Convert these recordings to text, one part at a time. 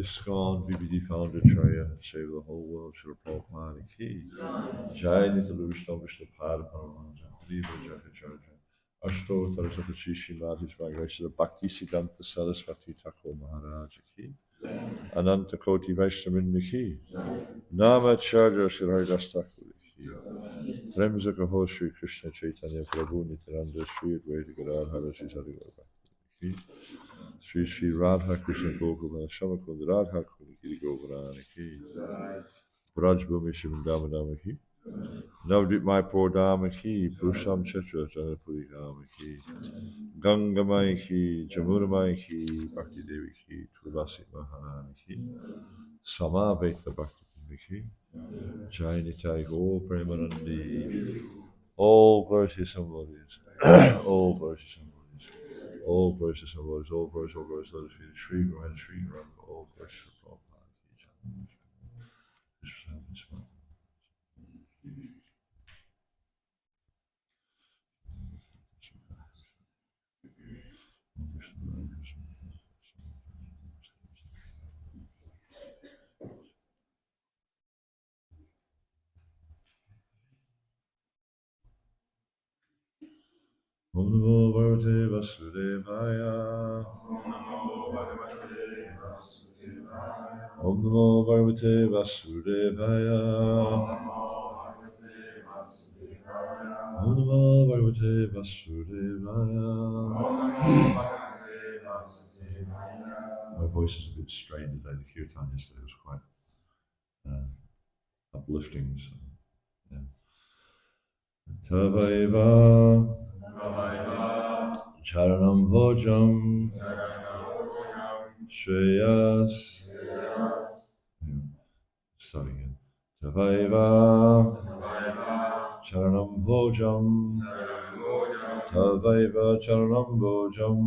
ISKCON BBD founder Charya save the whole world. Srila Prabhupada ki Jai Nitya Vishnu Vishnu Pada Paramahansa Riva Jakacharya Ashto Tarasata Shishi Madhij Bhagavata Bhakti Siddhanta Saraswati Thakur Maharaj ki Ananta Koti Vaishnavinda ki Nama Charya Shri Thakur ki Premjaka Ho Shri Krishna Chaitanya Prabhu Nityananda Shri Advaita Gadadhara Shri Sari Gaura ki Shri Shri Radha Krishna Gokula Shamakunda Radha Kuni Govardhana ki Braj Bhumi Shivindama ki Navdip Maipur Dama ki Purusham Chatra Janapuri Dama ki Ganga Mai ki Jamuna Mai ki Bhakti Devi ki Tulasi Maharani ki Samaveta Bhakti ki Jai Nitai Gaur Premanandi. All glory to some bodies. All glory to some bodies. All glory to some bodies. All glory, all glory, let us be the Shri Brahman, Shri Ram. All glory to Prabhupada ki Jai. Om Namo Bhagavate Vasudevaya. Om Namo Bhagavate Vasudevaya. Om Namo Bhagavate Vasudevaya. My voice is a bit strained today. The kirtan yesterday was quite uplifting. So, yeah. Tavaiva Charanam Bhojam Shreyas. Start again. Tavaiva Charanam Bhojam Tavaiva Charanam Bhojam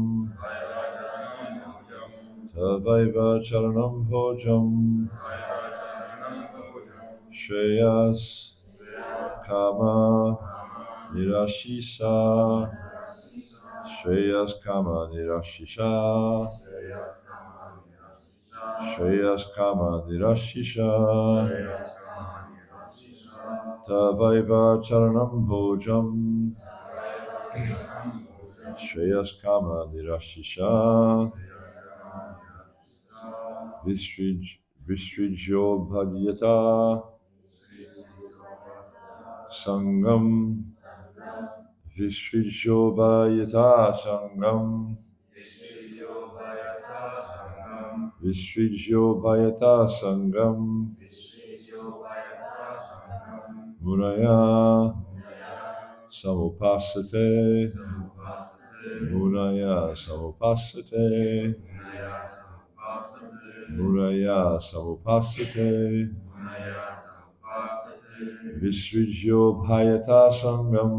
Tavaiva Charanam Bhojam Shreyas Kama Nirashisa Shreyas Kama Nirashisha Shreyas Kama Nirashisha Tavaiva Charanam Bhojam Shreyas Kama Nirashisha Vistrijyo Bhadyata Sangam Vistrijyo Bhadyata Sangam Vistrijyo Bhadyata Sangam Munaya Samupasate Munaya Samupasate Munaya Samupasate Visrijyo Bhayata Sangam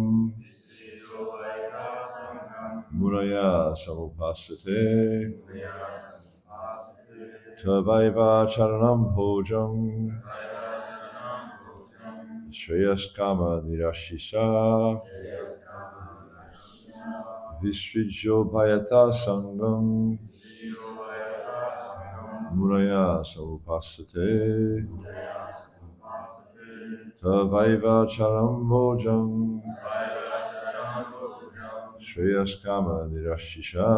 Munaya Samupasate Tavaiva Charanam Bhojam Shreyas Kama Nirashisa Visrijyo Bhayata Sangam Munaya Samupasate Tavaiva Charanam Bhojam Shreyas Kama Nirashisha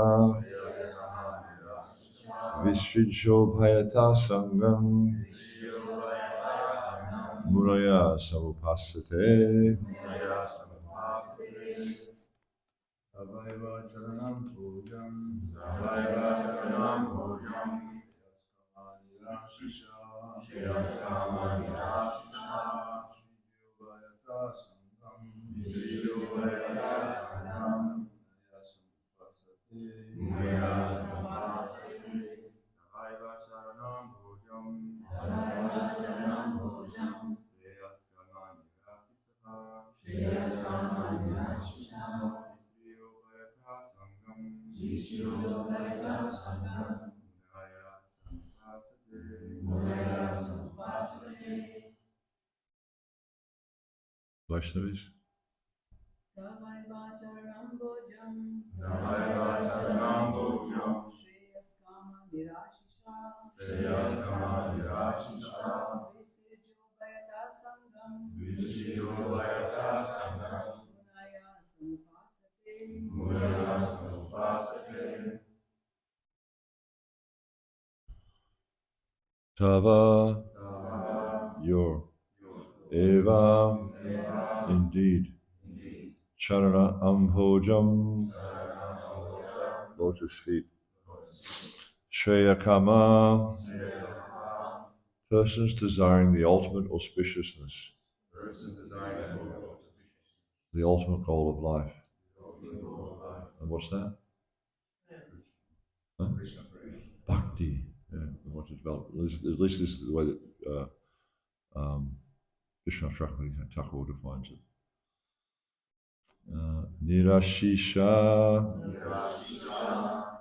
Vishrijo Bhayata Sangam Muraya Samupasate Abhaiva Charanam Pujam Shriyaskama Nirashisha Vaishnavis. Tava, your, Eva, indeed, Charana Ambhojam, lotus feet, Shreyakama, persons desiring the ultimate auspiciousness, the ultimate goal of life. And what's that? Huh? Bhakti. Yeah, we want to develop. At least this is the way that Vishnu Thakur defines it. Nirashisha,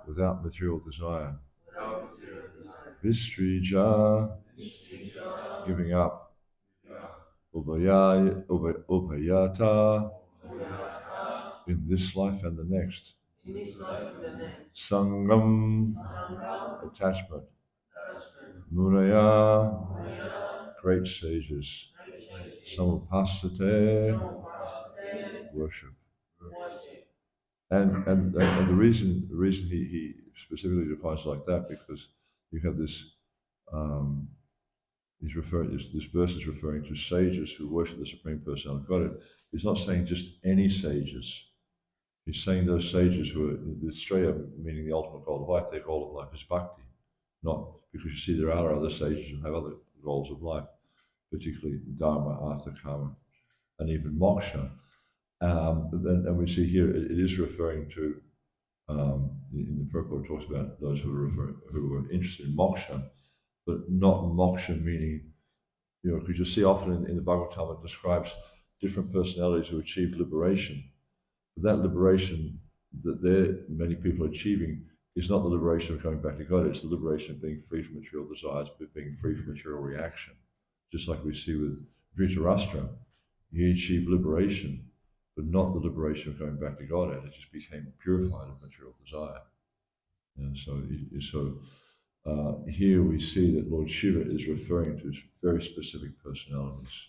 without material desire. Vistrija, giving up. Ubhayata, in this life and the next. Sangam, attachment. Munaya, great sages. Samupasate, worship. And the reason he specifically defines it like that, because you have this this verse is referring to sages who worship the Supreme Personality of Godhead. He's not saying just any sages. He's saying those sages who are the Shreya, meaning the ultimate goal of life. Their goal of life is bhakti, not because you see there are other sages who have other goals of life, particularly dharma, artha, karma, and even moksha. And we see here it is referring to in the purport it talks about those who are interested in moksha, but not moksha meaning, because you see often in the Bhagavatam it describes different personalities who achieve liberation. But that liberation that many people are achieving is not the liberation of going back to God, it's the liberation of being free from material desires, but being free from material reaction. Just like we see with Dhritarashtra, he achieved liberation, but not the liberation of going back to God, it just became purified of material desire. And so here we see that Lord Shiva is referring to very specific personalities.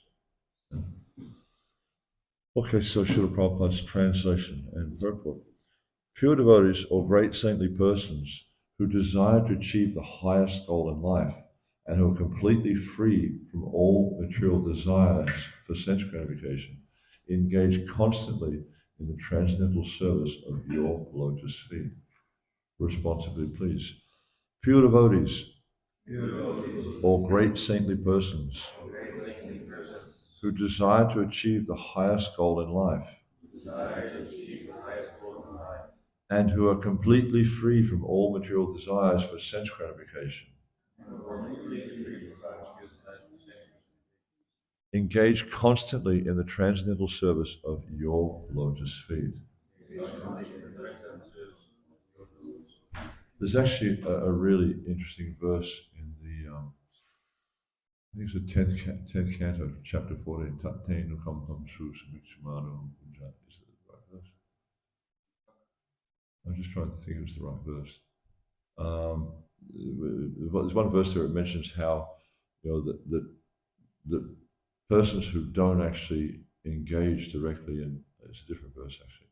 Okay, so Srila Prabhupada's translation and purport. Pure devotees or great saintly persons who desire to achieve the highest goal in life and who are completely free from all material desires for sense gratification engage constantly in the transcendental service of your lotus feet. Responsibly, please. Pure devotees or great saintly persons who desire to achieve the highest goal in life and who are completely free from all material desires for sense gratification engage constantly in the transcendental service of your lotus feet. There's actually a really interesting verse in the, I think it's the 10th canto, chapter 14, Tatte Nukampam Su Sumitsumano Punjat. Is it the right verse? I'm just trying to think it was the right verse. There's one verse there that mentions how, that persons who don't actually engage directly in, it's a different verse actually,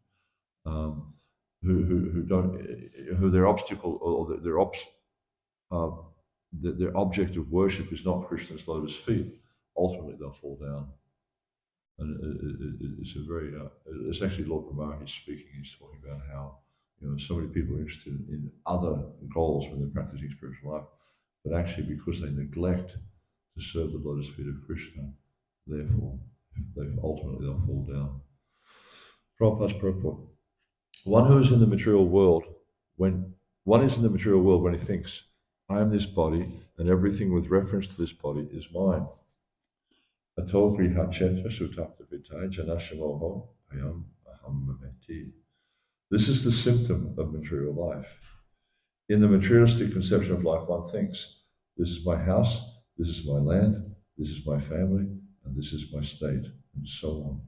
who don't, who their obstacle or uh, their object of worship is not Krishna's lotus feet, ultimately they'll fall down. And it's a very, it's actually Lord Brahma, he's speaking, he's talking about how, so many people are interested in other goals when they're practicing spiritual life, but actually because they neglect to serve the lotus feet of Krishna, therefore, ultimately they'll fall down. Prabhupada's purport. One who is in the material world, when one is in the material world when he thinks, I am this body, and everything with reference to this body is mine. This is the symptom of material life. In the materialistic conception of life, one thinks, this is my house, this is my land, this is my family, and this is my state, and so on.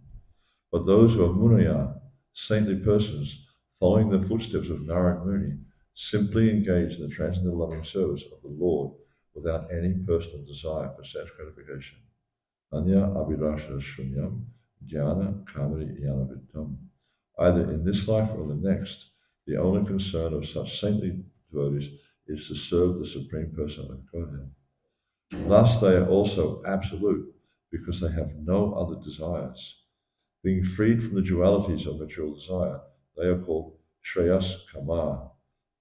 But those who are munaya, saintly persons, following the footsteps of Narad Muni, simply engage in the transcendental loving service of the Lord without any personal desire for sense gratification. Anya abhirasha shunyam jnana kamari yanavitam. Either in this life or the next, the only concern of such saintly devotees is to serve the Supreme Personality of Godhead. Thus they are also absolute because they have no other desires. Being freed from the dualities of material desire, they are called Shreyas Kama.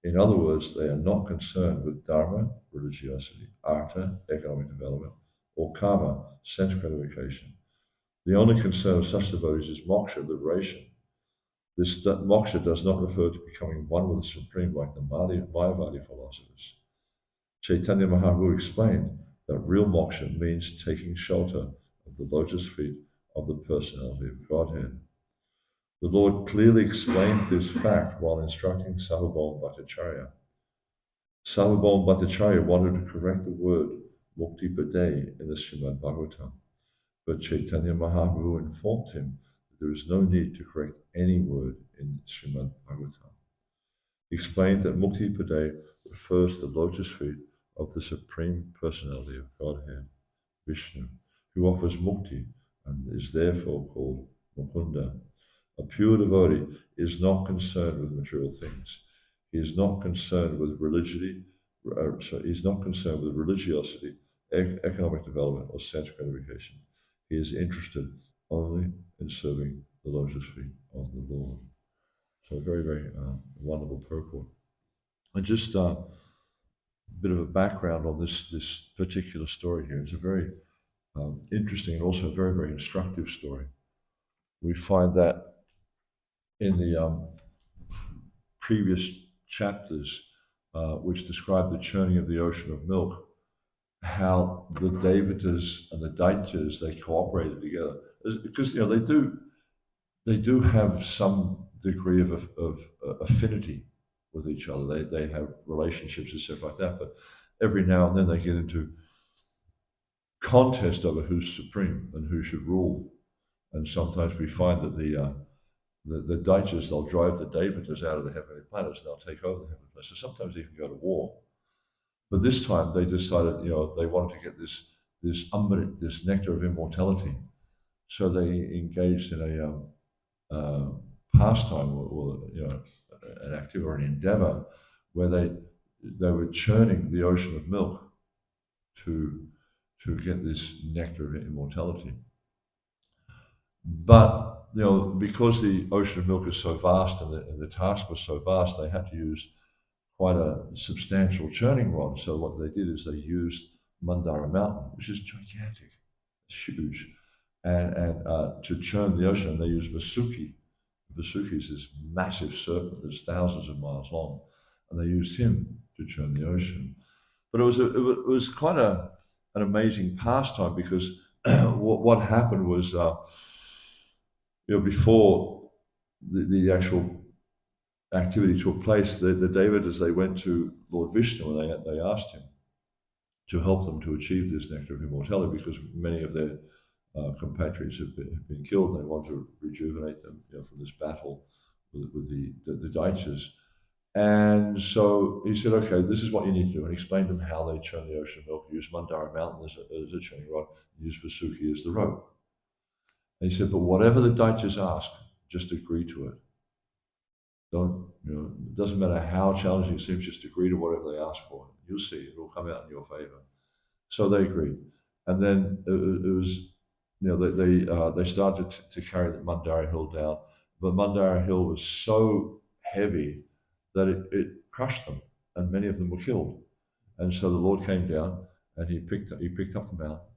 In other words, they are not concerned with Dharma, religiosity, Artha, economic development, or Karma, sense gratification. The only concern of such devotees is moksha, liberation. This moksha does not refer to becoming one with the Supreme like the Mayavadi philosophers. Chaitanya Mahaprabhu explained that real moksha means taking shelter of the lotus feet of the personality of Godhead. The Lord clearly explained this fact while instructing Sarvabhauma Bhattacharya. Sarvabhauma Bhattacharya wanted to correct the word Mukti-pade in the Srimad Bhagavatam, but Chaitanya Mahaprabhu informed him that there is no need to correct any word in Srimad Bhagavatam. He explained that Mukti-pade refers to the lotus feet of the Supreme Personality of Godhead, Vishnu, who offers mukti and is therefore called Mukunda. A pure devotee is not concerned with material things. He is not concerned with religiosity, economic development, or sense gratification. He is interested only in serving the lotus feet of the Lord. So very, very wonderful purport. And just a bit of a background on this particular story here. It's a very interesting and also a very, very instructive story. We find that in the previous chapters, which describe the churning of the ocean of milk, how the Devatas and the Daityas, they cooperated together. Because they do have some degree of affinity with each other. They have relationships and stuff like that, but every now and then they get into contest over who's supreme and who should rule. And sometimes we find that the Daityas, they'll drive the Devatas out of the heavenly planets and they'll take over the heavenly planets. So sometimes they even go to war. But this time they decided, they wanted to get this Amrit, this nectar of immortality. So they engaged in a pastime or an activity or an endeavor where they were churning the ocean of milk to get this nectar of immortality. But because the ocean of milk is so vast and the task was so vast, they had to use quite a substantial churning rod. So what they did is they used Mandara Mountain, which is gigantic, it's huge, and to churn the ocean. They used Vasuki. Vasuki is this massive serpent that's thousands of miles long, and they used him to churn the ocean. But it was quite an amazing pastime because what happened was, before the actual activity took place, the Devatas, they went to Lord Vishnu and they asked him to help them to achieve this nectar of immortality because many of their compatriots have been killed and they want to rejuvenate them from this battle with the Daityas. And so he said, okay, this is what you need to do, and explained to them how they churn the ocean milk. Use Mandara Mountain as a churning rod, use Vasuki as the rope. And he said, but whatever the Daityas ask, just agree to it. Don't, it doesn't matter how challenging it seems, just agree to whatever they ask for. You'll see, it will come out in your favor. So they agreed. And then it was, they started to carry the Mandara Hill down. But Mandara Hill was so heavy that it crushed them, and many of them were killed. And so the Lord came down and he picked up the mountain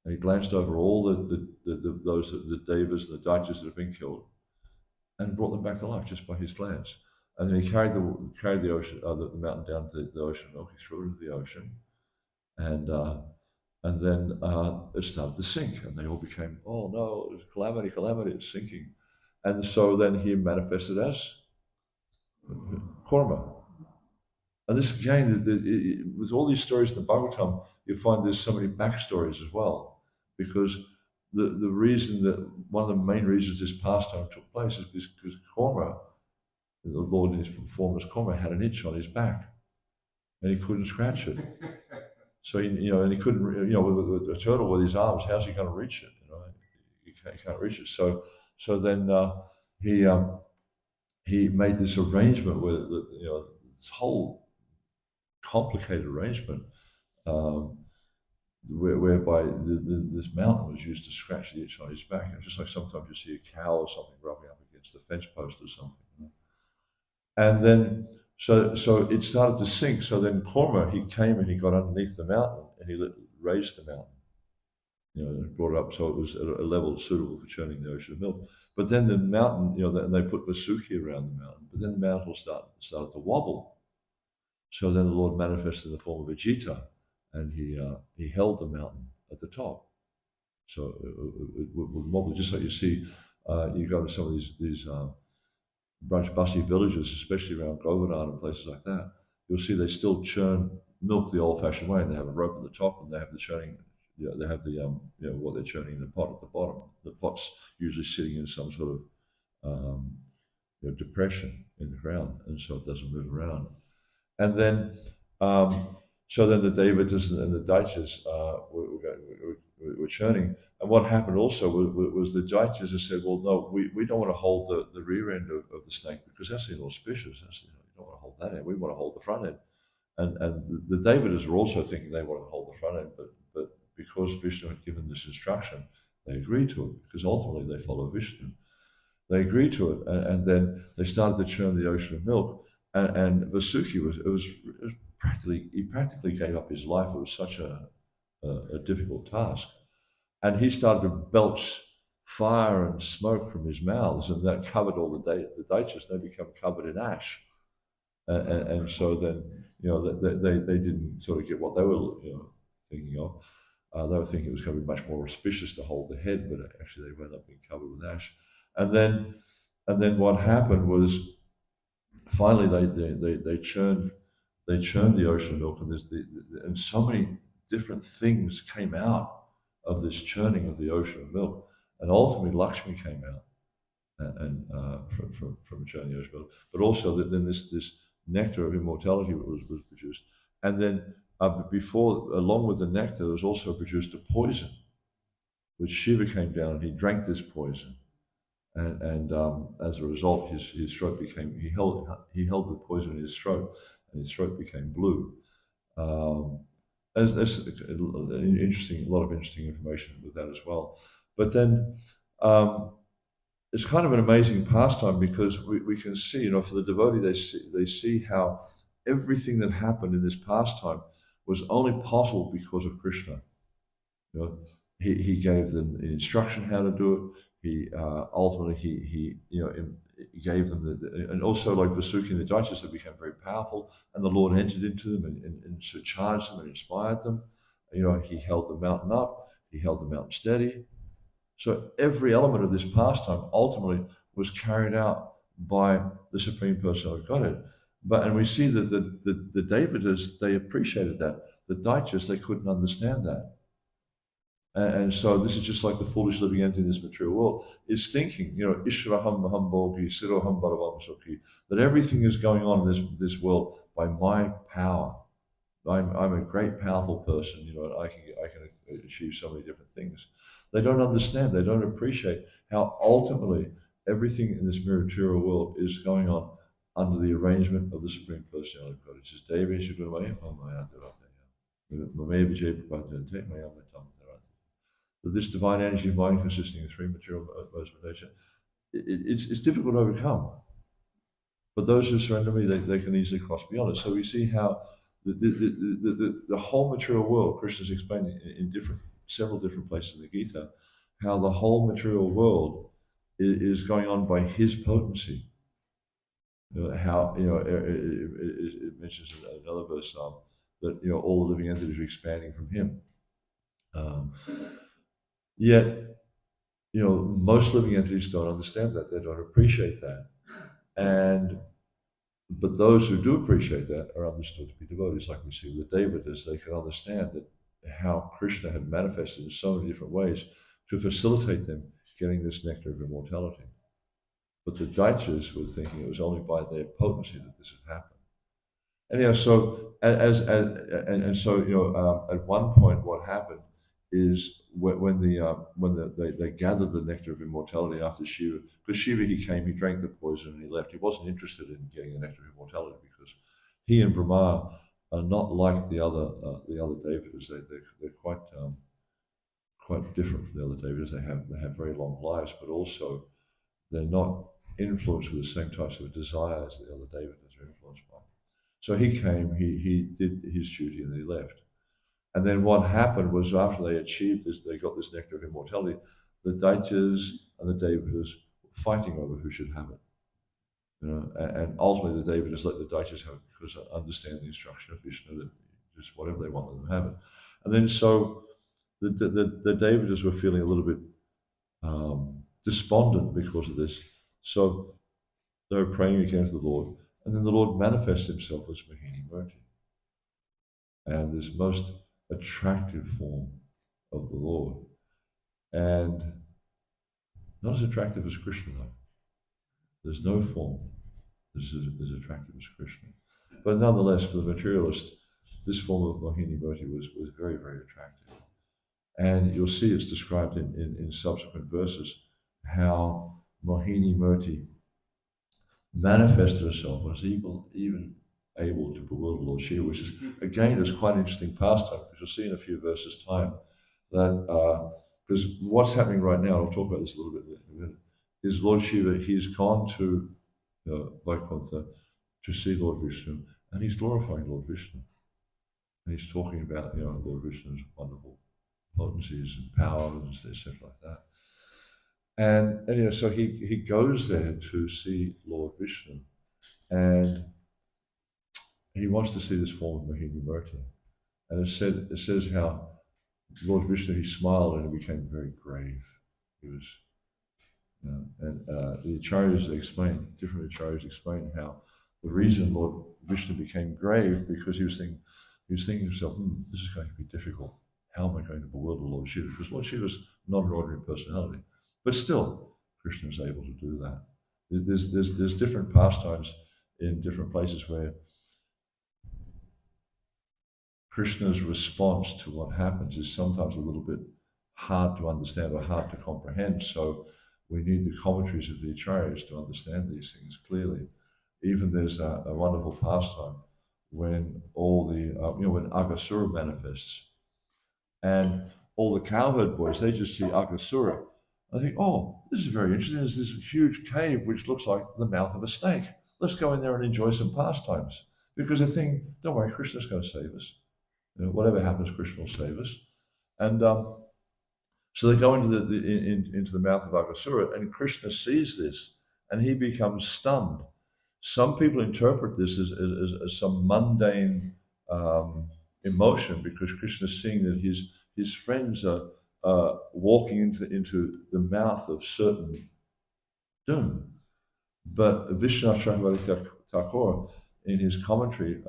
and he glanced over all the Devas and the Daityas that had been killed and brought them back to life just by his glance. And then he carried the ocean, the mountain down to the ocean. He threw it into the ocean, and then it started to sink, and they all became, oh no, it's calamity, calamity, it's sinking. And so then he manifested as Kurma. And this again, with all these stories in the Bhagavatam, you find there's so many backstories as well, because the reason that one of the main reasons this pastime took place is because Kurma, the Lord in his form as Kurma, had an itch on his back, and he couldn't scratch it. So and he couldn't, with a turtle with his arms, how's he going to reach it? He can't reach it. So then he made this arrangement with this whole complicated arrangement, whereby this mountain was used to scratch the itch on his back. It's just like sometimes you see a cow or something rubbing up against the fence post or something. And then so it started to sink. So then Kurma, he came and he got underneath the mountain and he raised the mountain, brought it up so it was at a level suitable for churning the ocean of milk. But then the mountain, they put Vasuki around the mountain, but then the mountain started to wobble. So then the Lord manifested in the form of a Jita, and he held the mountain at the top. So it would wobble, just like you see, you go to some of these Brajbasi villages, especially around Govardhan and places like that, you'll see they still churn milk the old-fashioned way, and they have a rope at the top, and they have the churning. They have the what they're churning in the pot at the bottom. The pot's usually sitting in some sort of depression in the ground, and so it doesn't move around. And then, so then the Devatas and the Daityas were churning. And what happened also was the Daityas said, well, no, we don't want to hold the rear end of the snake because that's inauspicious. You don't want to hold that end. We want to hold the front end. And the Devatas were also thinking they wanted to hold the front end, but because Vishnu had given this instruction, they agreed to it because ultimately they follow Vishnu. They agreed to it, and then they started to churn the ocean of milk. And Vasuki he practically gave up his life. It was such a difficult task, and he started to belch fire and smoke from his mouths, and that covered all the Daityas. They become covered in ash, and so then they didn't sort of get what they were thinking of. They were thinking it was going to be much more auspicious to hold the head, but actually they wound up being covered with ash. And then what happened was finally they churned the ocean milk, and so many different things came out of this churning of the ocean milk, and ultimately Lakshmi came out and from churning the ocean milk, but also then this nectar of immortality was produced, and then before, along with the nectar, there was also produced a poison, which Shiva came down and he drank this poison. And as a result, his throat became, he held the poison in his throat, and his throat became blue. There's a lot of interesting information with that as well. But then it's kind of an amazing pastime because we can see, for the devotee, they see how everything that happened in this pastime was only possible because of Krishna. He gave them the instruction how to do it. He ultimately he gave them and also like Vasuki and the Daityas, they became very powerful, and the Lord entered into them and charged them and inspired them. He held the mountain up, he held the mountain steady. So every element of this pastime ultimately was carried out by the Supreme Personality of Godhead. And we see that the Devatas, they appreciated that. The Daityas, they couldn't understand that. And so this is just like the foolish living entity in this material world is thinking, Ishvaraham Maham Bhogi, Siroham Bharavam Sukhi, that everything is going on in this world by my power. I'm a great, powerful person, and I can achieve so many different things. They don't understand, they don't appreciate how ultimately everything in this material world is going on under the arrangement of the Supreme Personality of God. It says, Devi Shugurmaya Maya that this divine energy of mind consisting of three material modes of nature, it's difficult to overcome. But those who surrender me, they can easily cross beyond it. So we see how the whole material world, Krishna's explaining in several different places in the Gita, how the whole material world is going on by his potency. How it mentions in another verse that all the living entities are expanding from him. Yet, most living entities don't understand that. They don't appreciate that. But those who do appreciate that are understood to be devotees, like we see with the Devatas. They can understand that how Krishna had manifested in so many different ways to facilitate them getting this nectar of immortality. But the Daityas were thinking it was only by their potency that this had happened. Anyhow, so at one point, what happened is when they gathered the nectar of immortality after Shiva, because Shiva, he came, he drank the poison, and he left. He wasn't interested in getting the nectar of immortality because he and Brahma are not like the other Devatas. They're quite different from the other Devatas. They have very long lives, but also they're not influenced with the same types of desires the other Devatas are influenced by. So he came, he did his duty, and then he left. And then what happened was after they achieved this, they got this nectar of immortality, the Daityas and the Devatas were fighting over who should have it. And ultimately the Devatas let the Daityas have it because they understand the instruction of Vishnu that just whatever they want, let them have it. And then so the Devatas were feeling a little bit despondent because of this. So they were praying again to the Lord. And then the Lord manifests himself as Mohini Murti. And this most attractive form of the Lord. And not as attractive as Krishna, though. There's no form that's as attractive as Krishna. But nonetheless, for the materialist, this form of Mohini Murti was very, very attractive. And you'll see it's described in subsequent verses how Mohini Murti manifested herself and was even able to bewilder Lord Shiva, which is, again, is quite an interesting pastime, because you'll see in a few verses' time that, because what's happening right now, I'll talk about this a little bit in a minute, is Lord Shiva, he's gone to Vaikuntha to see Lord Vishnu, and he's glorifying Lord Vishnu. And he's talking about, Lord Vishnu's wonderful potencies and powers, etc. like that. And so he goes there to see Lord Vishnu, and he wants to see this form of Mohini Murti. And it says how Lord Vishnu, he smiled and he became very grave. He was, and the acharyas different acharyas explain how the reason Lord Vishnu became grave because he was thinking to himself, this is going to be difficult. How am I going to bewilder Lord Shiva? Because Lord Shiva's not an ordinary personality. But still, Krishna is able to do that. There's different pastimes in different places where Krishna's response to what happens is sometimes a little bit hard to understand or hard to comprehend. So we need the commentaries of the acharyas to understand these things clearly. Even there's a wonderful pastime when all the when Aghasura manifests, and all the cowherd boys, they just see Aghasura. I think, this is very interesting. There's this huge cave which looks like the mouth of a snake. Let's go in there and enjoy some pastimes. Because they think, don't worry, Krishna's going to save us. Whatever happens, Krishna will save us. And so they go into the mouth of Aghasura, and Krishna sees this, and he becomes stunned. Some people interpret this as some mundane emotion, because Krishna is seeing that his friends are walking into the mouth of certain doom. But Vishwanath Chakravarti Thakur, in his commentary,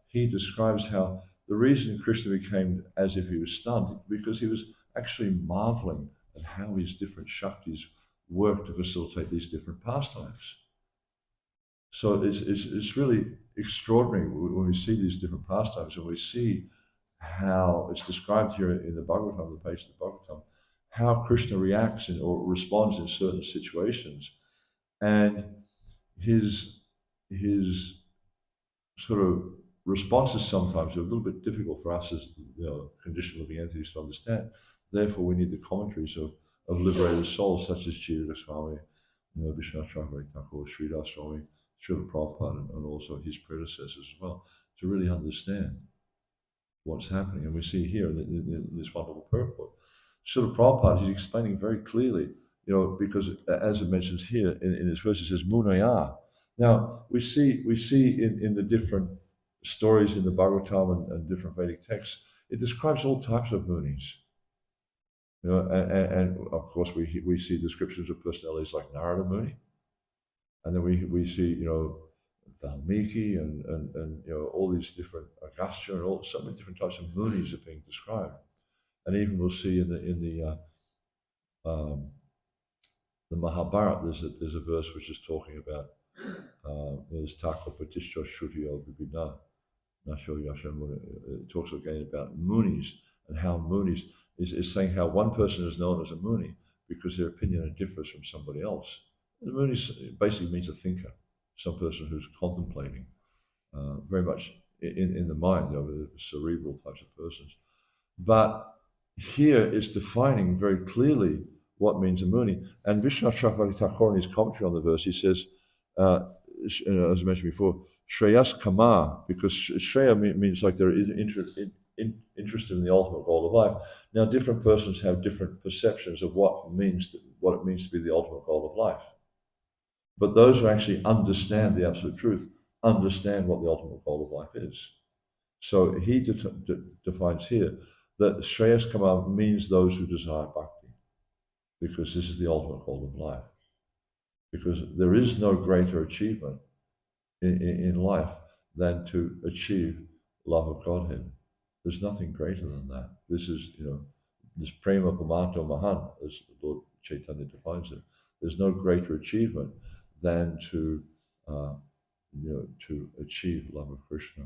he describes how the reason Krishna became as if he was stunned, because he was actually marveling at how his different Shaktis work to facilitate these different pastimes. So it's really extraordinary when we see these different pastimes, and we see how it's described here in the Bhagavatam, the page of the Bhagavatam, how Krishna reacts or responds in certain situations. And his his sort of responses sometimes are a little bit difficult for us as conditioned living entities to understand. Therefore, we need the commentaries of liberated souls such as Jiva Swami, Vishwanath Chakravarti Thakur, Sridhar Swami, Srila Prabhupada, and also his predecessors as well, to really understand what's happening. And we see here in this wonderful purport, Srila Prabhupada, he's explaining very clearly, because as it mentions here in this verse, it says Munaya. Now we see in the different stories in the Bhagavatam and different Vedic texts, it describes all types of munis. And of course we see descriptions of personalities like Narada Muni, and then we see Valmiki and all these different Agastya and so many different types of munis are being described, and even we'll see in the Mahabharata there's a verse which is talking about there's Tako Patishya Shruti Vibhina Nasho Yasha Muni. It talks again about munis and how munis is saying how one person is known as a muni because their opinion differs from somebody else. The muni basically means a thinker, some person who's contemplating, very much in the mind, the cerebral types of persons. But here it's defining very clearly what means a muni. And Vishwanath Chakravarti Thakur in his commentary on the verse, he says, as I mentioned before, Shreyas Kama, because Shreya means like they're interested in the ultimate goal of life. Now, different persons have different perceptions of what it means to be the ultimate goal of life. But those who actually understand the absolute truth understand what the ultimate goal of life is. So he defines here that Shreyas Kama means those who desire bhakti, because this is the ultimate goal of life. Because there is no greater achievement in life than to achieve love of Godhead. There's nothing greater than that. This is, this prema pamato mahan, as Lord Chaitanya defines it. There's no greater achievement than to achieve love of Krishna.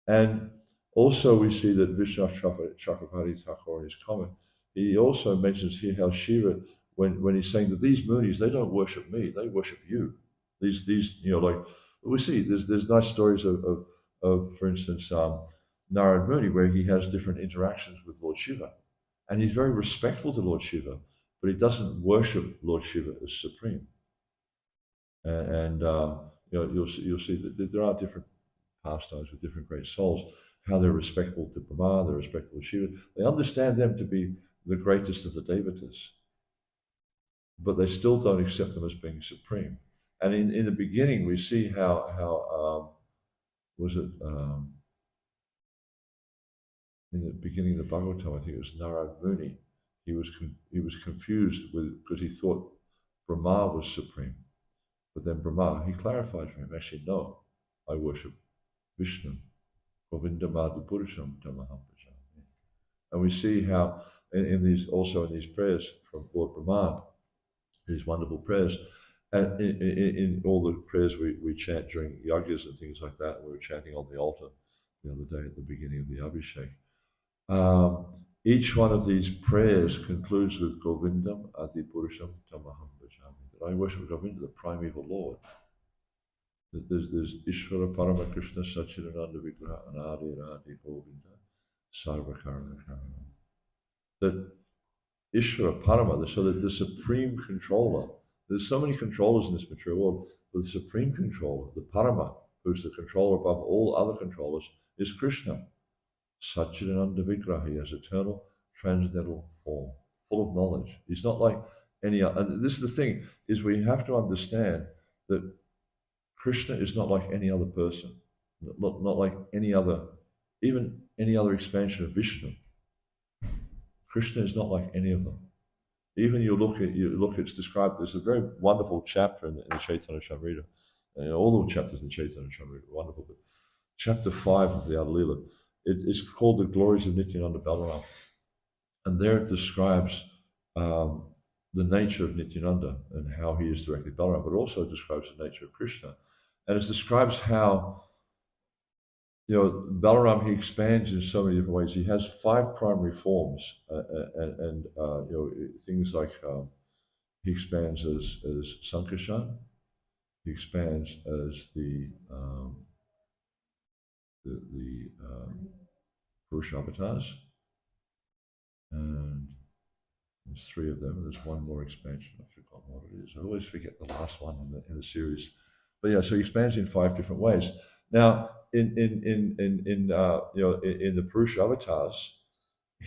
And also we see that Vishwanath Chakravarti Thakur in his comment, he also mentions here how Shiva, when he's saying that these munis, they don't worship me, they worship you. These like we see, there's nice stories of for instance, Narad Muni, where he has different interactions with Lord Shiva. And he's very respectful to Lord Shiva, but he doesn't worship Lord Shiva as supreme. And you'll see that there are different pastimes with different great souls, how they're respectful to Brahma, they're respectful to Shiva. They understand them to be the greatest of the devatas, but they still don't accept them as being supreme. And in the beginning, we see how in the beginning of the Bhagavatam, I think it was Narad Muni, he was confused because he thought Brahma was supreme. But then Brahma, he clarified for him, actually, no, I worship Vishnu. Govindamadi Purusham Tamaham Bhajami. And we see how in these prayers from Lord Brahma, these wonderful prayers, and in all the prayers we chant during yagas and things like that, we were chanting on the altar the other day at the beginning of the Abhishek. Each one of these prayers concludes with Govindam Adi Purusham Tamaham Bhajami. That I worship Govinda, the primeval Lord. There's Ishvara Parama Krishna Sachidananda Vigraha Anadi Radi Govinda Sarva Karana Karana. That Ishvara Parama, so that the supreme controller, there's so many controllers in this material world, but the supreme controller, the Parama, who's the controller above all other controllers, is Krishna. Sachidananda Vigraha, he has eternal, transcendental form, full of knowledge. He's not like any other. And this is the thing, is we have to understand that Krishna is not like any other person, not like any other, even any other expansion of Vishnu. Krishna is not like any of them. Even you look, it's described, there's a very wonderful chapter in the Chaitanya Charitamrita. All the chapters in the Chaitanya Charitamrita are wonderful, but chapter 5 of the Adalila, it is called The Glories of Nityananda Balaram. And there it describes the nature of Nityananda and how he is directly Balaram, but also describes the nature of Krishna. And it describes how, Balaram, he expands in so many different ways. He has 5 primary forms, and things like he expands as Sankarshan, he expands as the Purusha avatars, and there's three of them. There's one more expansion. I've forgotten what it is. I always forget the last one in the series. But yeah, so he expands in 5 different ways. Now, in the Purusha avatars,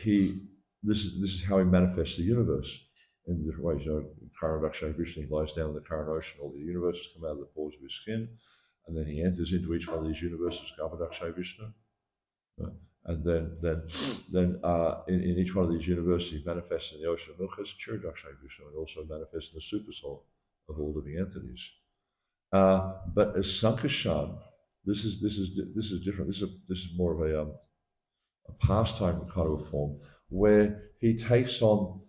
this is how he manifests the universe in different ways. Karanadakshay Krishna, he lies down in the Karan ocean, all the universes come out of the pores of his skin, and then he enters into each one of these universes, Garbhadakshay Vishnu. And then in each one of these universes, he manifests in the ocean of milk as Chiradakshay Vishnu, and also manifests in the super soul of all living entities. But as Sankarshan, this is different. This is more of a pastime kind of a form where he takes on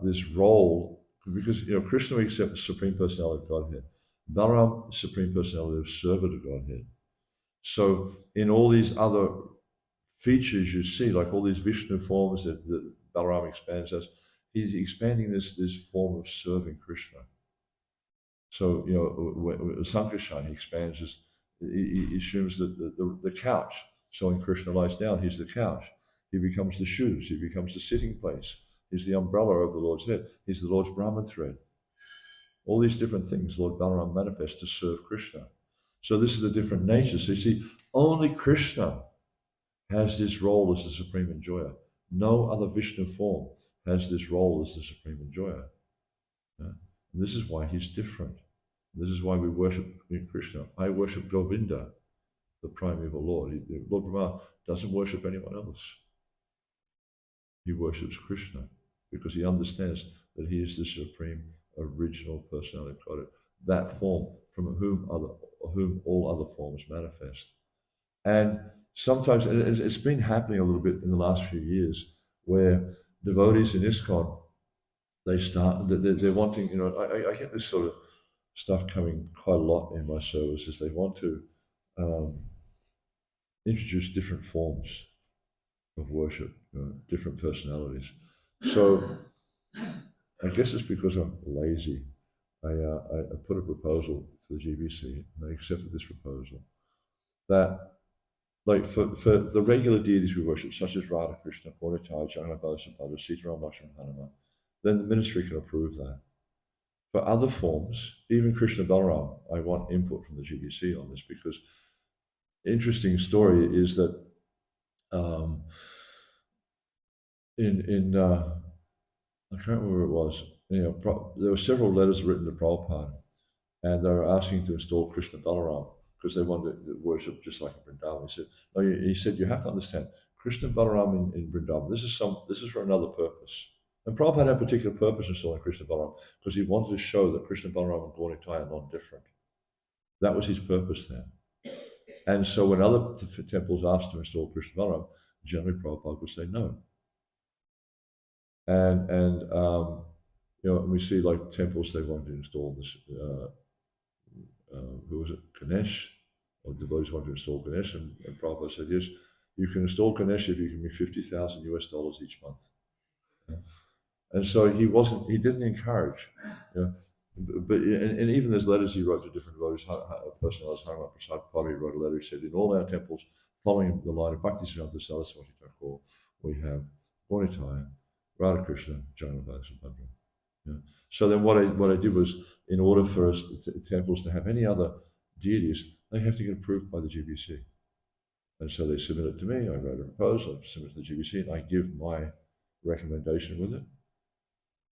this role, because Krishna accepts the Supreme Personality of Godhead. Balaram, Supreme Personality of servant of Godhead. So in all these other features you see, like all these Vishnu forms that Balaram expands as, he's expanding this form of serving Krishna. So Sankarshan, he expands as, he assumes that the couch. So when Krishna lies down, he's the couch. He becomes the shoes. He becomes the sitting place. He's the umbrella over the Lord's head. He's the Lord's Brahman thread. All these different things Lord Balaram manifests to serve Krishna. So this is the different natures. So you see, only Krishna has this role as the supreme enjoyer. No other Vishnu form has this role as the supreme enjoyer. Yeah? And this is why he's different. This is why we worship Krishna. I worship Govinda, the primeval Lord. Lord Brahma doesn't worship anyone else. He worships Krishna because he understands that he is the supreme original personality of God, that form from whom all other forms manifest. And sometimes, and it's been happening a little bit in the last few years, where devotees in ISKCON, they're wanting, I get this sort of stuff coming quite a lot in my services. They want to introduce different forms of worship, different personalities. So I guess it's because I'm lazy. I put a proposal to the GBC, and they accepted this proposal that, like, for the regular deities we worship, such as Radha Krishna, Purnataya, Jagannath, Subhadra, Sitaram, Lakshmana, Hanuman, then the ministry can approve that. For other forms, even Krishna Balaram, I want input from the GBC on this, because interesting story is that I can't remember where it was. There were several letters written to Prabhupada, and they were asking to install Krishna Balaram because they wanted to worship just like in Vrindavan. He said, you have to understand, Krishna Balaram in Vrindavan, this is for another purpose. And Prabhupada had a particular purpose in installing Krishna Balaram because he wanted to show that Krishna Balaram and Gaura are non-different. That was his purpose there. And so when other temples asked to install Krishna Balaram, generally Prabhupada would say no. And we see like temples they wanted to install this. Who was it? Ganesh, or devotees wanted to install Ganesh, and Prabhupada said, yes, you can install Ganesh if you give me $50,000 each month. Yeah. And so he didn't encourage. And even there's letters he wrote to different devotees. A person else, Hanuman Prasad Pari, wrote a letter. He said, in all our temples, following the line of Bhaktisiddhanta Saraswati Thakur, we have Gaura, Radha Krishna, Jagannath, Subhadra. Yeah. So then what I did was, in order for us temples to have any other deities, they have to get approved by the GBC. And so they submit it to me, I write a proposal, I submit it to the GBC, and I give my recommendation with it.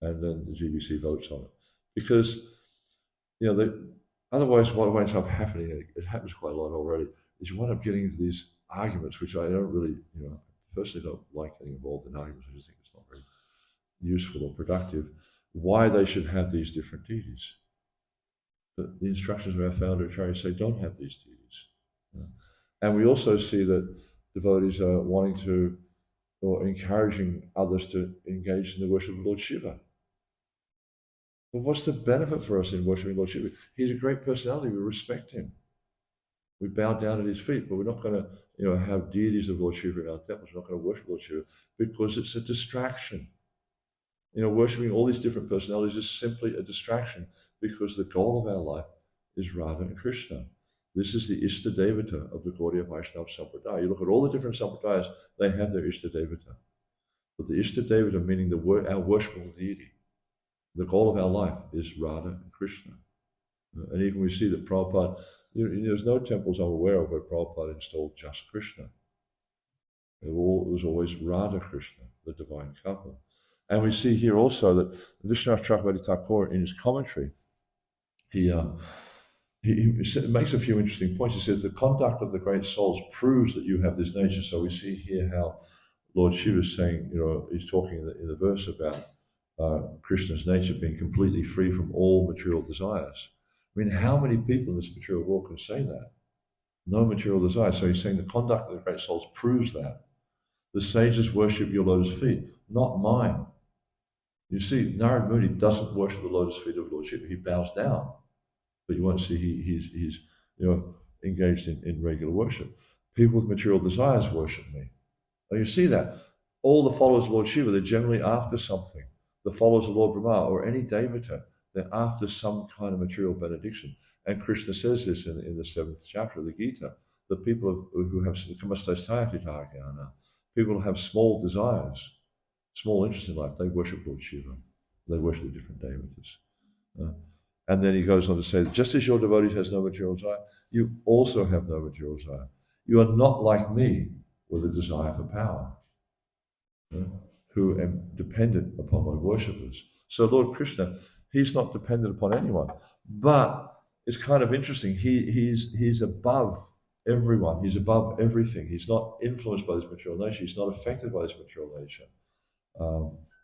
And then the GBC votes on it. Because, otherwise what winds up happening, it happens quite a lot already, is you wind up getting into these arguments, which I don't really, personally don't like getting involved in arguments. I just think it's not very useful or productive. Why they should have these different deities. But the instructions of our founder Acharya say don't have these deities. And we also see that devotees are wanting to, or encouraging others to engage in the worship of Lord Shiva. But what's the benefit for us in worshiping Lord Shiva? He's a great personality, we respect him. We bow down at his feet, but we're not going to have deities of Lord Shiva in our temples. We're not going to worship Lord Shiva because it's a distraction. Worshipping all these different personalities is simply a distraction, because the goal of our life is Radha and Krishna. This is the Ishta Devata of the Gaudiya Vaishnava Sampradaya. You look at all the different Sampradayas, they have their Ishta Devata. But the Ishta Devata, meaning our worshipful deity, the goal of our life is Radha and Krishna. And even we see that Prabhupada, there's no temples I'm aware of where Prabhupada installed just Krishna. It was always Radha Krishna, the divine couple. And we see here also that Vishwanath Chakravarti Thakur, in his commentary, he makes a few interesting points. He says the conduct of the great souls proves that you have this nature. So we see here how Lord Shiva is saying, he's talking in the verse about Krishna's nature being completely free from all material desires. I mean, how many people in this material world can say that? No material desire. So he's saying the conduct of the great souls proves that. The sages worship your lotus feet, not mine. You see, Narad Muni doesn't worship the lotus feet of Lord Shiva. He bows down, but you won't see he's engaged in regular worship. People with material desires worship me. Now you see that. All the followers of Lord Shiva, they're generally after something. The followers of Lord Brahma or any Devata, they're after some kind of material benediction. And Krishna says this in the 7th chapter of the Gita. The people who have people who have small desires, small interest in life, they worship Lord Shiva. They worship the different devatas. And then he goes on to say, just as your devotee has no material desire, you also have no material desire. You are not like me with a desire for power, who am dependent upon my worshippers. So Lord Krishna, he's not dependent upon anyone. But it's kind of interesting. He's above everyone. He's above everything. He's not influenced by this material nature. He's not affected by this material nature.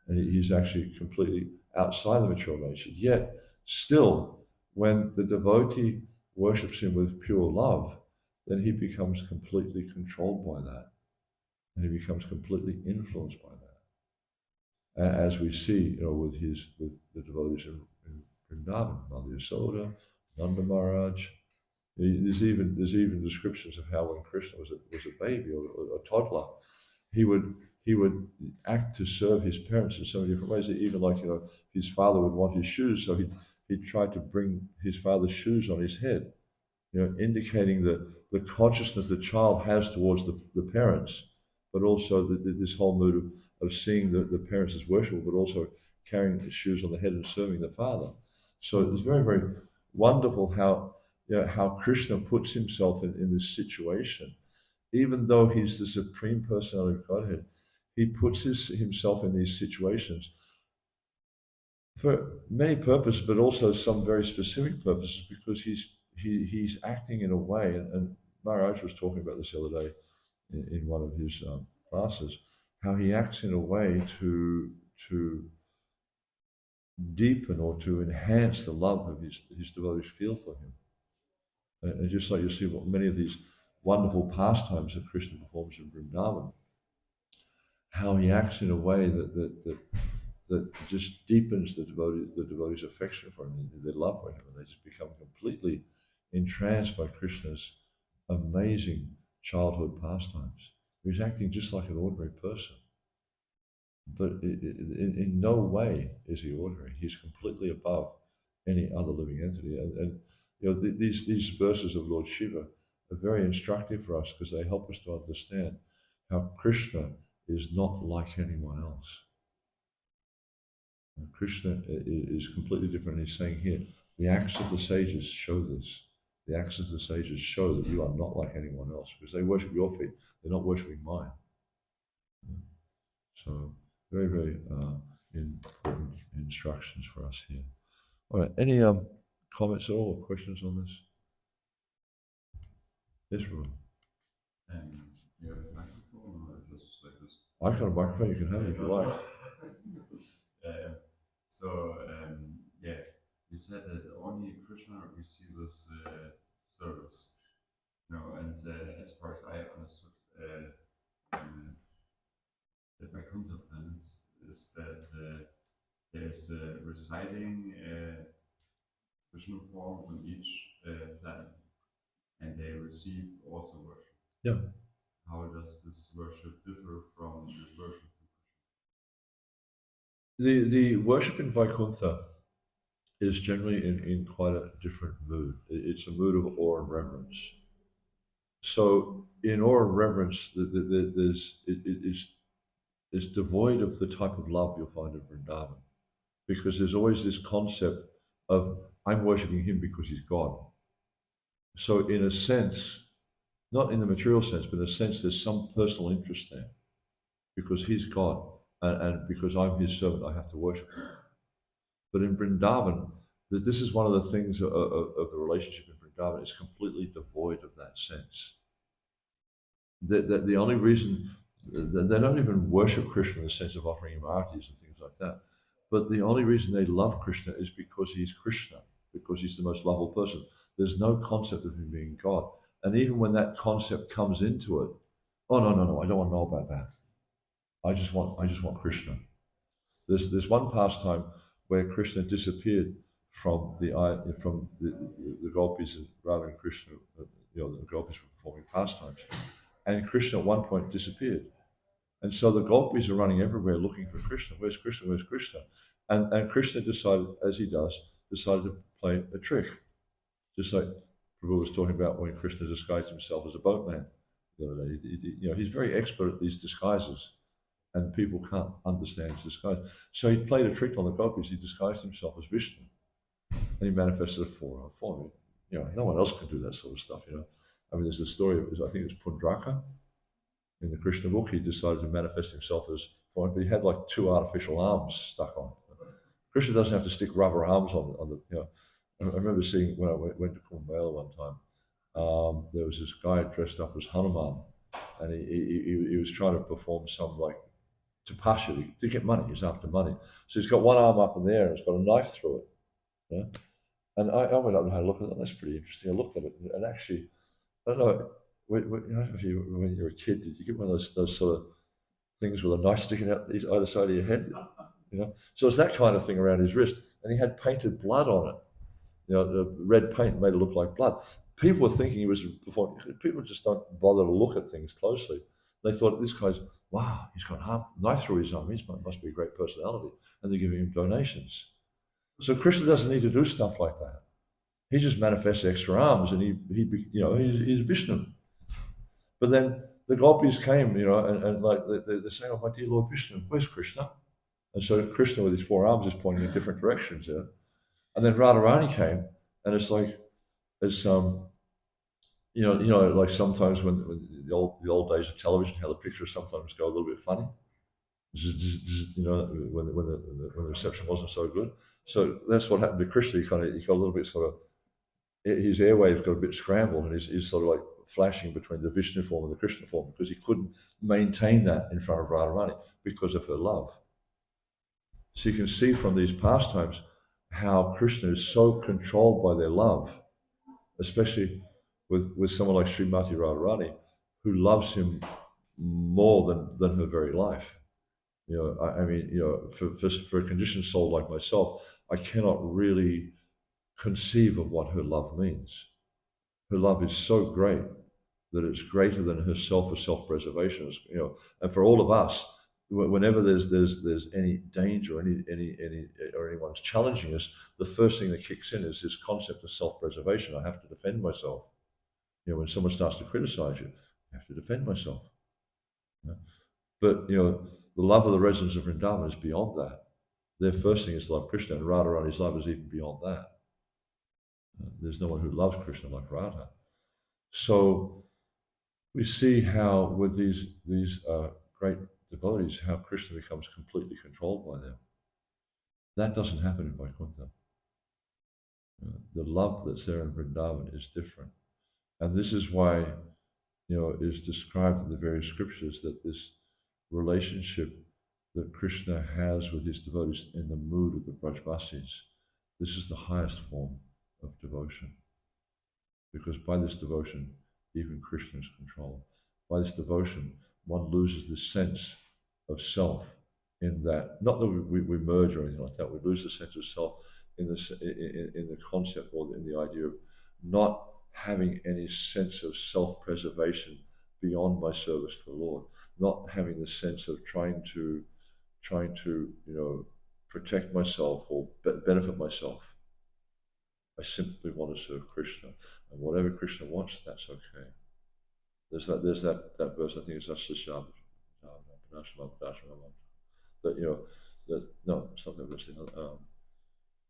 And he's actually completely outside the material nature. Yet, still, when the devotee worships him with pure love, then he becomes completely controlled by that. And he becomes completely influenced by that. As we see, with the devotees in Vrindavan, Mother Yasoda, Nanda Maharaj. There's even descriptions of how when Krishna was a baby or a toddler, he would act to serve his parents in so many different ways. Even like his father would want his shoes, so he'd try to bring his father's shoes on his head, indicating the consciousness the child has towards the parents, but also this whole mood of seeing the parents as worshipful, but also carrying the shoes on the head and serving the father. So it was very, very wonderful how Krishna puts himself in this situation. Even though he's the Supreme Personality of Godhead, he puts himself in these situations for many purposes, but also some very specific purposes, because he's acting in a way, and Maharaj was talking about this the other day in one of his classes, how he acts in a way to deepen or to enhance the love of his devotees feel for him. And just like you see what many of these wonderful pastimes that Krishna performs in Vrindavan, how he acts in a way that just deepens the devotee's affection for him, their love for him, and they just become completely entranced by Krishna's amazing childhood pastimes. He's acting just like an ordinary person, but in no way is he ordinary. He's completely above any other living entity, and these verses of Lord Shiva are very instructive for us, because they help us to understand how Krishna is not like anyone else. And Krishna is completely different. He's saying here, the acts of the sages show this. The acts of the sages show that you are not like anyone else, because they worship your feet. They're not worshiping mine. So very, very important instructions for us here. All right, any comments at all, or questions on this? Yes, Ron. You have a microphone or just like this? I've got a microphone, you can have it if you like. Yeah. So, you said that only Krishna receives service. And as far as I understood, that my contemplants is that there's a residing Krishna form on each planet, and they receive also worship. Yeah. How does this worship differ from the worship to The worship in Vaikuntha is generally in quite a different mood. It's a mood of awe and reverence. So in awe and reverence, it's devoid of the type of love you'll find in Vrindavan, because there's always this concept of I'm worshipping him because he's God. So in a sense, not in the material sense, but in a sense, there's some personal interest there because he's God, and because I'm his servant, I have to worship him. But in Vrindavan, this is one of the things of the relationship in Vrindavan. It's completely devoid of that sense. The only reason they don't even worship Krishna in the sense of offering him artis and things like that. But the only reason they love Krishna is because he's Krishna, because he's the most lovable person. There's no concept of him being God. And even when that concept comes into it, oh no, I don't want to know about that. I just want Krishna. There's one pastime where Krishna disappeared from the gopis, and Radha and Krishna, the gopis were performing pastimes, and Krishna at one point disappeared, and so the gopis are running everywhere looking for Krishna. Where's Krishna? Where's Krishna? And Krishna decided, as he does, to play a trick, just like Prabhu was talking about when Krishna disguised himself as a boatman the other day. He's very expert at these disguises, and people can't understand his disguise. So he played a trick on the gopis. He disguised himself as Vishnu, and he manifested a form. No one else can do that sort of stuff. I mean, there's the story of, I think it's Pundraka in the Krishna book. He decided to manifest himself as form, but he had like 2 artificial arms stuck on. Krishna doesn't have to stick rubber arms on the. I remember seeing when I went to Kumbh Mela one time. There was this guy dressed up as Hanuman, and he was trying to perform some like tapasya to get money. He's after money, so he's got one arm up in the air and he's got a knife through it. Yeah? And I went up and had a look at that. That's pretty interesting. I looked at it, and actually, I don't know. When you're a kid, did you get one of those sort of things with a knife sticking out either side of your head? So it's that kind of thing around his wrist, and he had painted blood on it. The red paint made it look like blood. People were thinking he was performing. People just don't bother to look at things closely. They thought this guy's, wow, he's got a knife through his arm. He must be a great personality, and they're giving him donations. So Krishna doesn't need to do stuff like that. He just manifests extra arms, and he's Vishnu. But then the gopis came, and like they're saying, "Oh, my dear Lord Vishnu, where's Krishna?" And so Krishna with his 4 arms is pointing in different directions. Yeah? And then Radharani came, and it's like it's like sometimes when the old days of television, how the pictures sometimes go a little bit funny. When the reception wasn't so good. So that's what happened to Krishna. He got a little bit sort of, his airwaves got a bit scrambled, and he's sort of like flashing between the Vishnu form and the Krishna form because he couldn't maintain that in front of Radharani because of her love. So you can see from these pastimes how Krishna is so controlled by their love, especially with someone like Srimati Radharani, who loves him more than her very life. For a conditioned soul like myself, I cannot really conceive of what her love means. Her love is so great that it's greater than herself for self-preservation. And for all of us, whenever there's any danger or anyone's challenging us, the first thing that kicks in is this concept of self-preservation. I have to defend myself. When someone starts to criticize you, I have to defend myself. But the love of the residents of Vrindavan is beyond that. Their first thing is to love Krishna, and Radharani's love is even beyond that. There's no one who loves Krishna like Radha. So we see how with these great devotees, how Krishna becomes completely controlled by them. That doesn't happen in Vaikuntha. The love that's there in Vrindavan is different. And this is why, it is described in the various scriptures that this relationship that Krishna has with his devotees in the mood of the Brajvasis, this is the highest form of devotion. Because by this devotion, even Krishna is controlled. By this devotion, one loses the sense of self in that, not that we merge or anything like that, we lose the sense of self in the concept or in the idea of not having any sense of self-preservation beyond my service to the Lord, not having the sense of trying to protect myself or benefit myself. I simply want to serve Krishna, and whatever Krishna wants, that's okay. There's that verse. I think it's Asasya that that no, it's not that verse.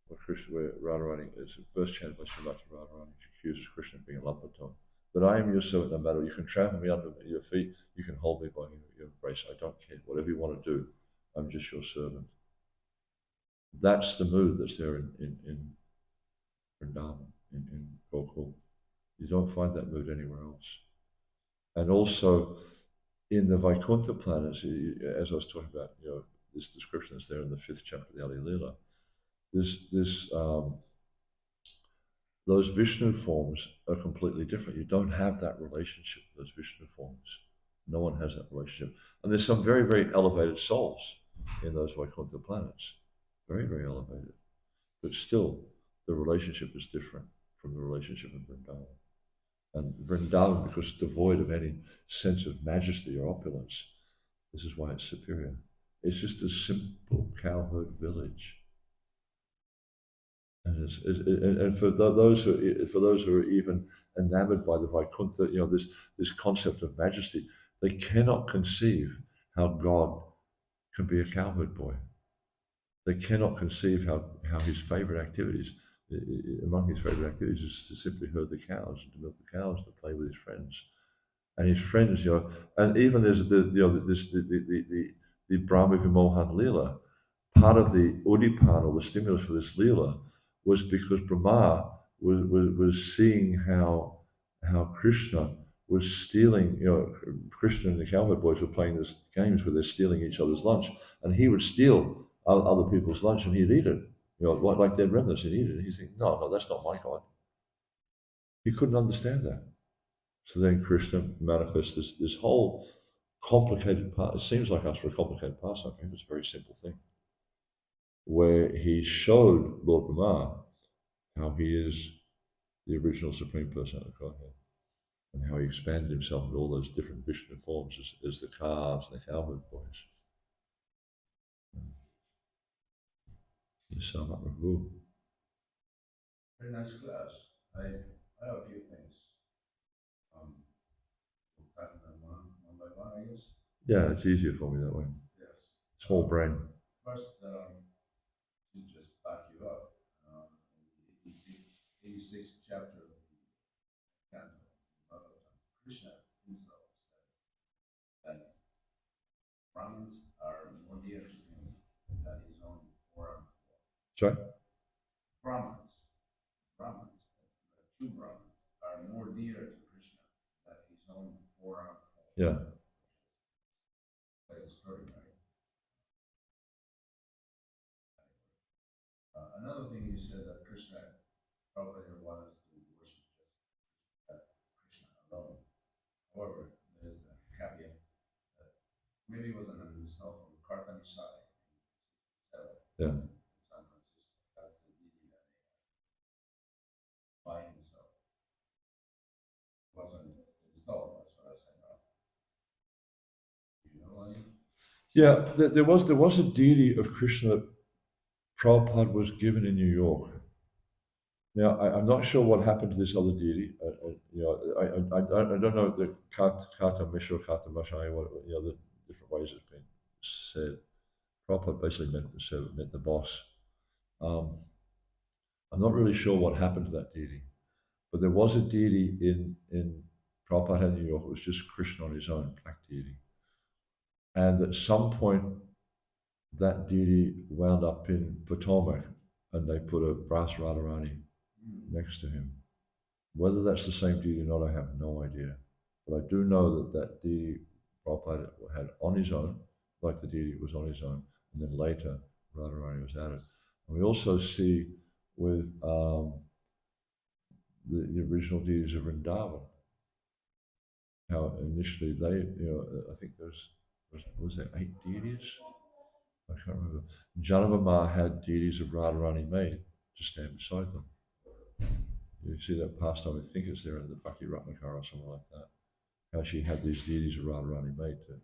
Where Krishna, where Radharani is a verse chanted by Srimati Radharani. She accuses Krishna of being a lampaton. That I am your servant no matter. You can trample me under your feet. You can hold me by your embrace. I don't care. Whatever you want to do, I'm just your servant. That's the mood that's there in Vrindavan, in Gokul. You don't find that mood anywhere else. And also in the Vaikuntha planets, as I was talking about, this description is there in the 5th chapter of the Ali Leela. Those Vishnu forms are completely different. You don't have that relationship with those Vishnu forms. No one has that relationship. And there's some very, very elevated souls in those Vaikuntha planets. Very, very elevated. But still, the relationship is different from the relationship in Vrindavan. And Vrindavan, because it's devoid of any sense of majesty or opulence, this is why it's superior. It's just a simple cowherd village. And for those who are even enamored by the Vaikuntha, this concept of majesty, they cannot conceive how God can be a cowherd boy. They cannot conceive how his favorite activities, among his favorite activities, is to simply herd the cows and to milk the cows and to play with his friends. And his friends, and even there's the Brahma Vimohan Leela. Part of the Udipan, or the stimulus for this Leela, was because Brahma was seeing how Krishna was stealing, Krishna and the cowherd boys were playing these games where they're stealing each other's lunch, and he would steal other people's lunch and he'd eat it, like their remnants, he'd eat it. And he'd think, no, that's not my God. He couldn't understand that. So then Krishna manifests this whole complicated part. It seems like us for a complicated pastime. For him, it's a very simple thing, where he showed Lord Brahma how he is the original Supreme Personality of Godhead, and how he expanded himself in all those different Vishnu forms as the calves and the cowherd boys. Nrisima Prabhu. Very nice class. I have a few things. We'll tackle them one by one, I guess. Yeah, it's easier for me that way. Yes. Small brain. First, to just back you up, in the 86th chapter of the canto, Krishna himself said that Brahmins are more dear to him than his own forearm. Sorry? Brahmins, true Brahmins, are more dear to Krishna than his own forearm. Yeah. Quite extraordinary. Another thing you said that Krishna probably didn't want us to worship just Krishna alone. However, there's a caveat that maybe it wasn't installed from Kartanisai. Yeah. San Francisco. That's the deity that they had by himself. It wasn't installed, as far as I know. You know, like? Yeah, there was a deity of Krishna that Prabhupada was given in New York. Now, I'm not sure what happened to this other deity. I don't know the Kata Mishra, Kata Mashai, the different ways it's been said. Prabhupada basically meant the boss. I'm not really sure what happened to that deity, but there was a deity in Prabhupada in New York. It was just Krishna on his own, black deity. And at some point, that deity wound up in Potomac, and they put a brass Radharani next to him. Whether that's the same deity or not, I have no idea. But I do know that deity Prabhupada had on his own, like the deity was on his own, and then later Radharani was added. And we also see with the original deities of Vrindavan, how initially they, I think was there 8 deities? I can't remember. Janavama had deities of Radharani made to stand beside them. You see that pastime, I think it's there in the Bhakti Ratnakara or something like that, how she had these deities of Radharani made to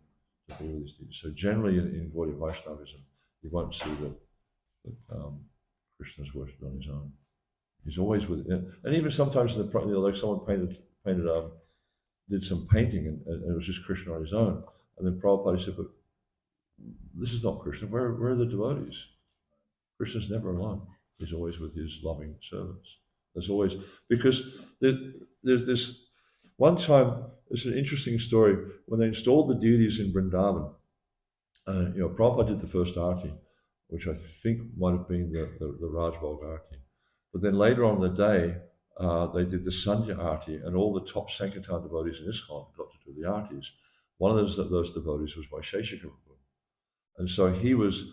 be with these deities. So generally in Gaudiya Vaishnavism, you won't see that Krishna's worshipped on his own. He's always with it. And even sometimes in the like someone painted did some painting and it was just Krishna on his own. And then Prabhupada said, but this is not Krishna. Where are the devotees? Krishna's never alone. He's always with his loving servants. There's always, because there's this, one time, it's an interesting story, when they installed the deities in Vrindavan, Prabhupada did the first arti, which I think might have been the Rajbog arti. But then later on in the day, they did the Sandhya arti, and all the top Sankirtan devotees in ISKCON got to do the artis. One of those devotees was Vaisheshika Prabhu. And so he was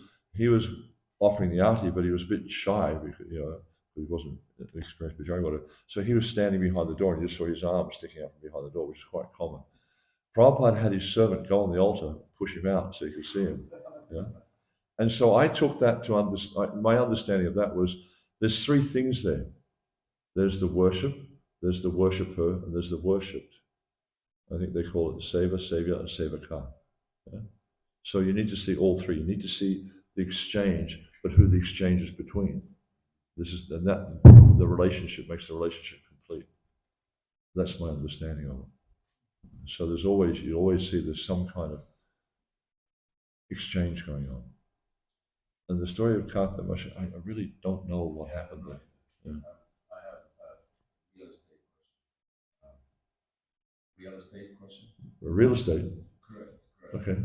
offering the arti, but he was a bit shy because he wasn't an experienced Bajrang water. So he was standing behind the door, and you just saw his arm sticking out from behind the door, which is quite common. Prabhupada had his servant go on the altar, push him out so you could see him. Yeah? And so I took that to my understanding of that was there's three things there. There's the worship, there's the worshipper, and there's the worshipped. I think they call it seva, savior, and sevaka. Yeah? So you need to see all three. You need to see the exchange, but who the exchange is between. The relationship makes the relationship complete. That's my understanding of it. So you always see there's some kind of exchange going on. And the story of Karta Masha, I really don't know what happened there. Yeah. I have a real estate question. Real estate question? Real estate? Correct. Okay.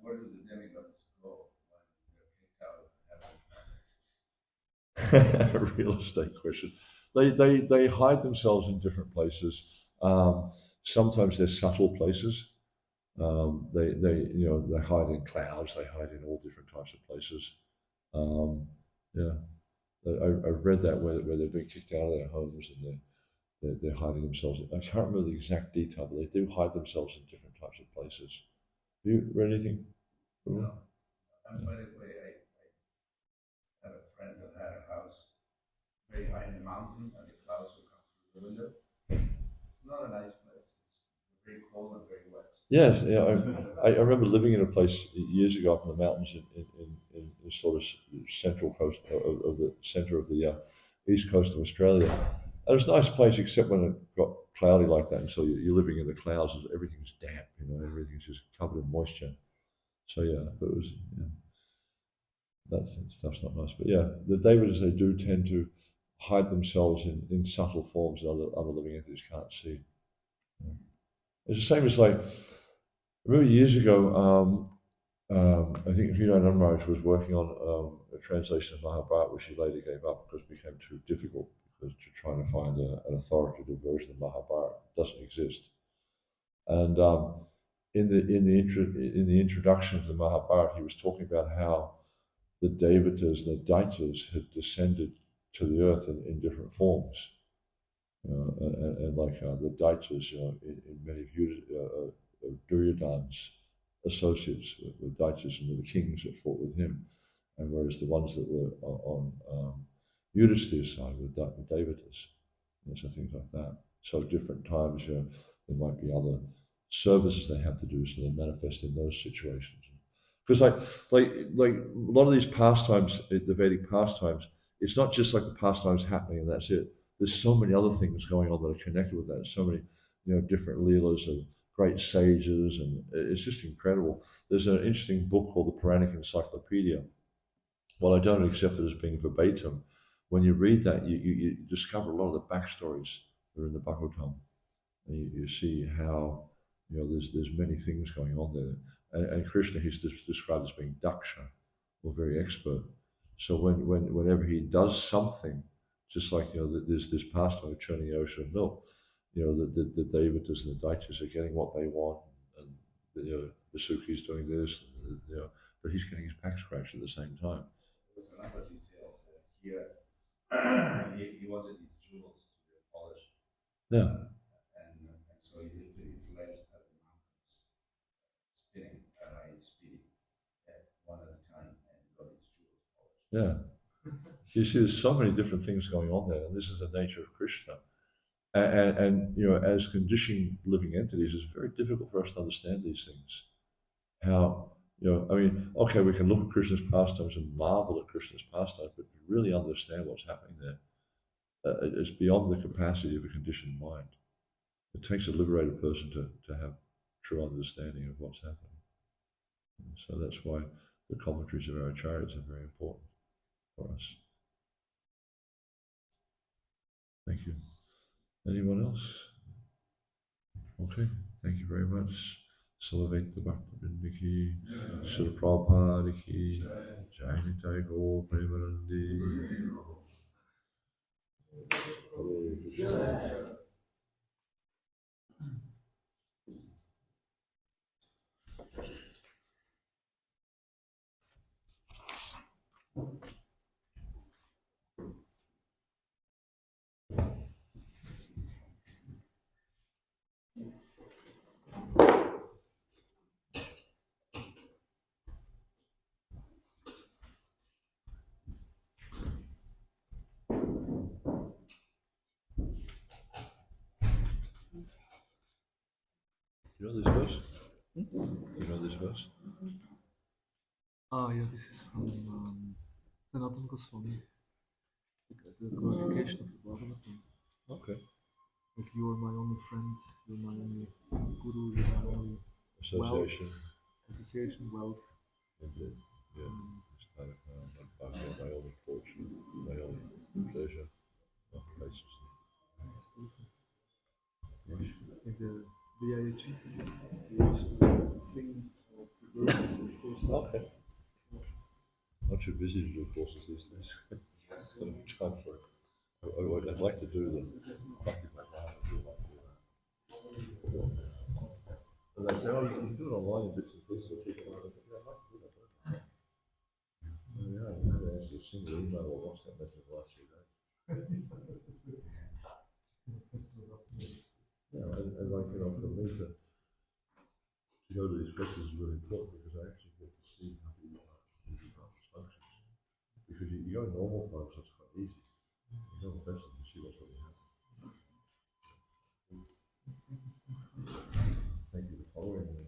Where do the demigods go when they're kicked out of heaven? Real estate question. They hide themselves in different places. Sometimes they're subtle places. They hide in clouds. They hide in all different types of places. I've read that where they've been kicked out of their homes and they're hiding themselves. I can't remember the exact detail, but they do hide themselves in different types of places. Have you read anything? No. And by the way, I have a friend that had a house very high in the mountain, and the clouds would come through the window. It's not a nice place. It's very cold and very wet. Yes, I remember living in a place years ago up in the mountains in the sort of central coast of the centre of the east coast of Australia. And it was a nice place, except when it got cloudy like that, and so you're living in the clouds, and everything's damp, everything's just covered in moisture. So but it was, that stuff's not nice. But the Devatas, they do tend to hide themselves in subtle forms that other living entities can't see. Yeah. It's the same as like, I remember years ago, I think HG Nrisima Kavaca was working on a translation of Mahabharata, which he later gave up because it became too difficult, because to try to find an authoritative version of Mahabharata doesn't exist. And in the introduction of the Mahabharata, he was talking about how the Devatas and the Daityas had descended to the earth in different forms. And like the Daityas, in many of Duryodhana's associates with Daityas and the kings that fought with him, and whereas the ones that were on Yudhishthir's side were Devatas, so things like that. So at different times, there might be other services they have to do, so they manifest in those situations. Because like a lot of these pastimes, the Vedic pastimes, it's not just like the pastimes happening and that's it. There's so many other things going on that are connected with that. So many, different leelas of great sages, and it's just incredible. There's an interesting book called the Puranic Encyclopedia. While I don't accept it as being verbatim, when you read that, you discover a lot of the backstories that are in the Bhagavatam, and you see how there's many things going on there. And Krishna, he's described as being daksha, or very expert. So whenever he does something, just like there's this pastime of churning the ocean of milk, the Devatas and the Daityas are getting what they want, and the Suki's doing this, but he's getting his back scratched at the same time. There's another detail here. He wanted his jewels to be polished. Yeah. And so he lifted his legs as the mountain was spinning at high speed, one at a time, and got his jewels polished. Yeah. So you see, there's so many different things going on there, and this is the nature of Krishna. And as conditioned living entities, it's very difficult for us to understand these things. How, okay, we can look at Krishna's pastimes and marvel at Krishna's pastimes, but to really understand what's happening there, it's beyond the capacity of a conditioned mind. It takes a liberated person to have true understanding of what's happening. So that's why the commentaries of our acharyas are very important for us. Thank you. Anyone else? Okay, thank you very much. Salaveta Bhaktivinoda ki, Srila Prabhupada ki, Jai Nitai Gaur Premanandi. Hare Krishna. You know this verse? You know this verse? Yeah, this is from Sanatana Goswami, the glorification of the Bhagavatam. Okay. Like, you are my only friend, you're my only guru, you're my only Association. Association, wealth. Indeed. Yeah. It's kind of my only fortune, my only pleasure. Places. It's beautiful. Yes. In the VIH, they used to sing the verses of first. Okay. Not too busy to do courses these days. Don't have time for it. I'd like to do them. And they say, oh, you can do it online in bits and pieces. Or people like that. Yeah, I'd like to do that. Yeah, I haven't answered a single email or WhatsApp message in the last 2 days. Yeah, and like, you know, for me to go to these places is really important because I actually get to see how the departments function. Because you go normal times, so it's quite easy. You go in person, you see what's really happening. Thank you for following me.